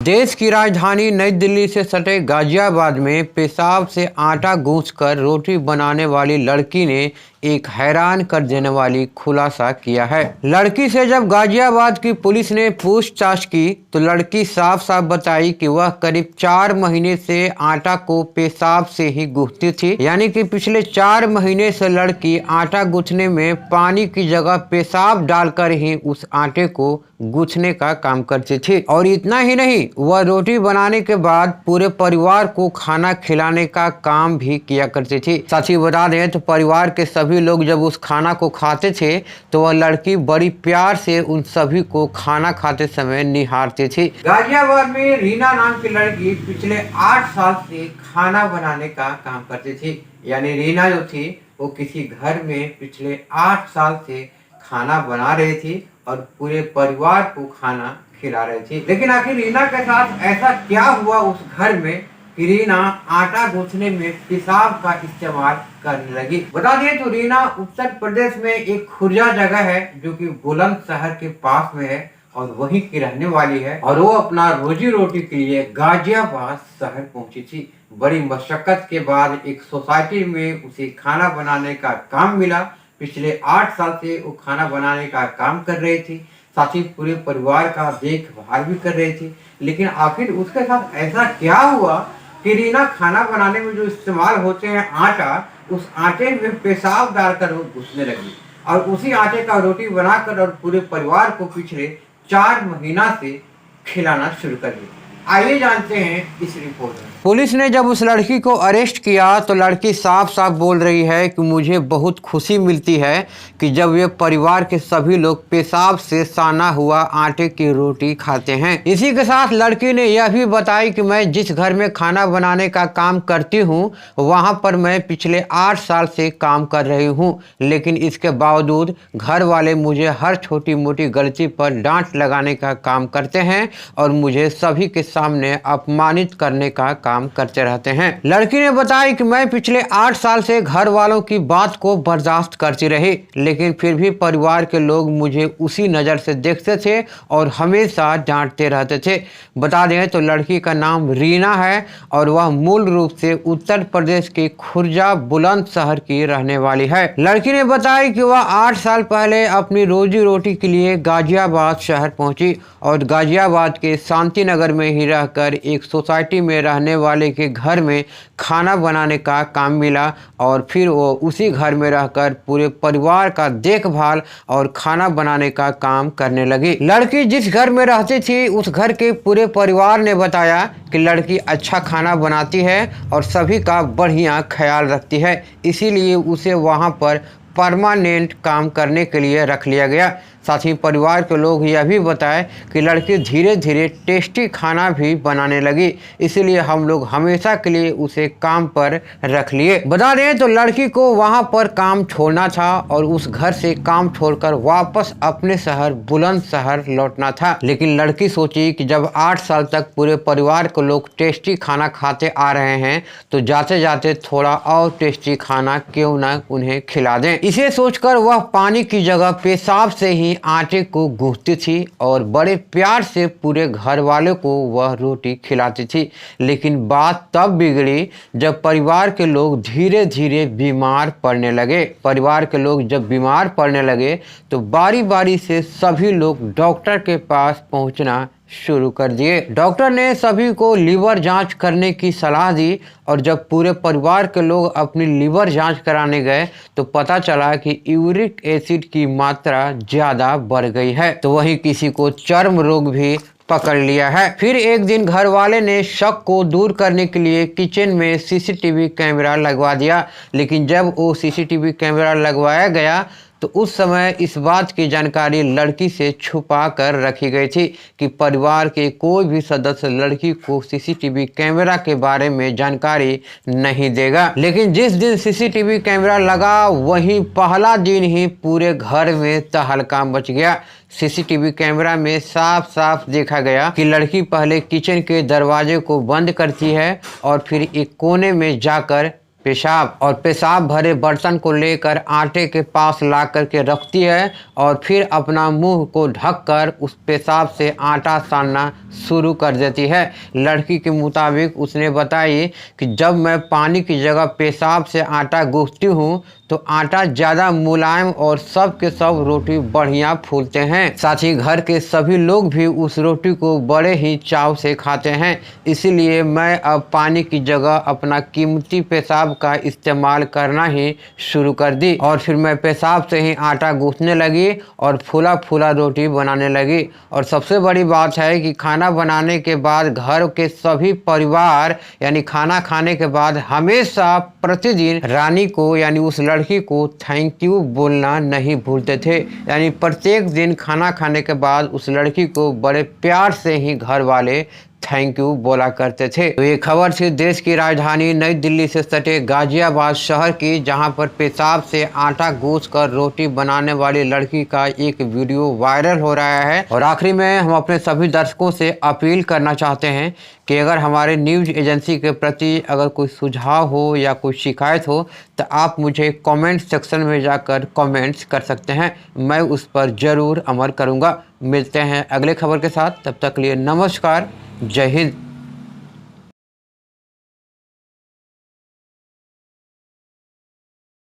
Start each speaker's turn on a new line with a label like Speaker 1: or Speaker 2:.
Speaker 1: देश की राजधानी नई दिल्ली से सटे गाजियाबाद में पेशाब से आटा गूंथकर रोटी बनाने वाली लड़की ने एक हैरान कर देने वाली खुलासा किया है। लड़की से जब गाजियाबाद की पुलिस ने पूछताछ की तो लड़की साफ साफ बताई कि वह करीब 4 महीने से आटा को पेशाब से ही गूंथती थी। यानी कि पिछले 4 महीने से लड़की आटा गूंथने में पानी की जगह पेशाब डालकर ही उस आटे को गूंथने का काम करती थी। और इतना ही नहीं, वह रोटी बनाने के बाद पूरे परिवार को खाना खिलाने का काम भी किया करती थी। साथ ही बता दें तो परिवार के सभी लोग जब उस खाना को खाते थे तो वह लड़की बड़ी प्यार से उन सभी को खाना खाते समय निहारती थी। गाजियाबाद में रीना नाम की लड़की पिछले 8 साल से खाना बनाने का काम करती थी। यानी रीना जो थी वो किसी घर में पिछले 8 साल से खाना बना रही थी और पूरे परिवार को खाना खिला रही थी। लेकिन आखिर रीना के साथ ऐसा क्या हुआ उस घर में कि रीना आटा गूंथने में पेशाब का इस्तेमाल करने लगी। बता दें तो रीना उत्तर प्रदेश में एक खुर्जा जगह है जो कि बुलंदशहर के पास में है और वहीं की रहने वाली है। और वो अपना रोजी रोटी के लिए गाजियाबाद शहर पहुंची थी। बड़ी मशक्कत के बाद एक सोसाइटी में उसे खाना बनाने का काम मिला। पिछले 8 साल से वो खाना बनाने का काम कर रही थी, साथ ही पूरे परिवार का देखभाल भी कर रही थी। लेकिन आखिर उसके साथ ऐसा क्या हुआ कि रीना खाना बनाने में जो इस्तेमाल होते हैं आटा, उस आटे में पेशाब डालकर वो घुसने लगी और उसी आटे का रोटी बनाकर और पूरे परिवार को पिछले 4 महीना से खिलाना शुरू कर दिया। आइए जानते हैं इस रिपोर्ट में। पुलिस ने जब उस लड़की को अरेस्ट किया तो लड़की साफ साफ बोल रही है कि मुझे बहुत खुशी मिलती है कि जब ये परिवार के सभी लोग पेशाब से साना हुआ आटे की रोटी खाते हैं। इसी के साथ लड़की ने यह भी बताई कि मैं जिस घर में खाना बनाने का काम करती हूँ वहाँ पर मैं पिछले 8 साल से काम कर रही हूँ, लेकिन इसके बावजूद घर वाले मुझे हर छोटी मोटी गलती पर डांट लगाने का काम करते हैं और मुझे सभी के सामने अपमानित करने का काम करते रहते हैं। लड़की ने बताया कि मैं पिछले 8 साल से घर वालों की बात को बर्दाश्त करती रही, लेकिन फिर भी परिवार के लोग मुझे उसी नज़र से देखते थे और हमेशा डांटते रहते थे। बता दें तो लड़की का नाम रीना है और वह मूल रूप से उत्तर प्रदेश के खुर्जा बुलंदशहर की रहने वाली है। लड़की ने बताया कि वह 8 साल पहले अपनी रोजी रोटी के लिए गाजियाबाद शहर पहुंची और गाजियाबाद के शांति नगर में ही रहकर एक सोसाइटी में रहने वाले के घर में खाना बनाने का काम मिला और फिर वो उसी घर में रहकर पूरे परिवार का देखभाल और खाना बनाने का काम करने लगी। लड़की जिस घर में रहती थी उस घर के पूरे परिवार ने बताया कि लड़की अच्छा खाना बनाती है और सभी का बढ़िया ख्याल रखती है, इसीलिए उसे वहाँ पर परमानेंट काम करने के लिए रख लिया गया। साथ ही परिवार के लोग यह भी बताए कि लड़की धीरे धीरे टेस्टी खाना भी बनाने लगी, इसीलिए हम लोग हमेशा के लिए उसे काम पर रख लिए। बता दें तो लड़की को वहां पर काम छोड़ना था और उस घर से काम छोड़कर वापस अपने शहर बुलंदशहर लौटना था। लेकिन लड़की सोची कि जब 8 साल तक पूरे परिवार के लोग टेस्टी खाना खाते आ रहे हैं तो जाते जाते थोड़ा और टेस्टी खाना क्यों ना उन्हें खिला दें। इसे सोचकर वह पानी की जगह पेशाब से ही आटे को गूंथती थी और बड़े प्यार से पूरे घर वालों को वह रोटी खिलाती थी। लेकिन बात तब बिगड़ी जब परिवार के लोग धीरे धीरे बीमार पड़ने लगे। परिवार के लोग जब बीमार पड़ने लगे तो बारी बारी से सभी लोग डॉक्टर के पास पहुंचना शुरू कर दिए। डॉक्टर ने सभी को लीवर जांच करने की सलाह दी और जब पूरे परिवार के लोग अपनी लीवर जांच कराने गए तो पता चला कि यूरिक एसिड की मात्रा ज़्यादा बढ़ गई है। तो वहीं किसी को चर्म रोग भी पकड़ लिया है। फिर एक दिन घर वाले ने शक को दूर करने के लिए किचन में सीसीटीवी कैमरा लगवा दिया, लेकिन जब वो सीसीटीवी कैमरा लगवाया गया तो उस समय इस बात की जानकारी लड़की से छुपा कर रखी गई थी कि परिवार के कोई भी सदस्य लड़की को सीसीटीवी कैमरा के बारे में जानकारी नहीं देगा। लेकिन जिस दिन सीसीटीवी कैमरा लगा वहीं पहला दिन ही पूरे घर में तहलका मच गया। सीसीटीवी कैमरा में साफ साफ देखा गया कि लड़की पहले किचन के दरवाजे को बंद करती है और फिर एक कोने में जाकर पेशाब और पेशाब भरे बर्तन को लेकर आटे के पास ला करके रखती है और फिर अपना मुंह को ढककर उस पेशाब से आटा सानना शुरू कर देती है। लड़की के मुताबिक उसने बताई कि जब मैं पानी की जगह पेशाब से आटा गूंथती हूँ तो आटा ज़्यादा मुलायम और सब के सब रोटी बढ़िया फूलते हैं। साथ ही घर के सभी लोग भी उस रोटी को बड़े ही चाव से खाते हैं। इसीलिए मैं अब पानी की जगह अपना कीमती पेशाब का इस्तेमाल करना ही शुरू कर दी और फिर मैं पेशाब से ही आटा गूंथने लगी और फूला फूला रोटी बनाने लगी। और सबसे बड़ी बात है कि खाना बनाने के बाद घर के सभी परिवार यानी खाना खाने के बाद हमेशा प्रतिदिन रानी को यानी उस लड़की को थैंक यू बोलना नहीं भूलते थे। यानी प्रत्येक दिन खाना खाने के बाद उस लड़की को बड़े प्यार से ही घर वाले थैंक यू बोला करते थे। तो ये खबर थी देश की राजधानी नई दिल्ली से सटे गाजियाबाद शहर की, जहां पर पेशाब से आटा गूंथकर रोटी बनाने वाली लड़की का एक वीडियो वायरल हो रहा है। और आखिरी में हम अपने सभी दर्शकों से अपील करना चाहते हैं कि अगर हमारे न्यूज़ एजेंसी के प्रति अगर कोई सुझाव हो या कोई शिकायत हो तो आप मुझे कमेंट सेक्शन में जाकर कमेंट्स कर सकते हैं। मैं उस पर ज़रूर अमल करूँगा। मिलते हैं अगले खबर के साथ, तब तक के लिए नमस्कार, जय हिंद।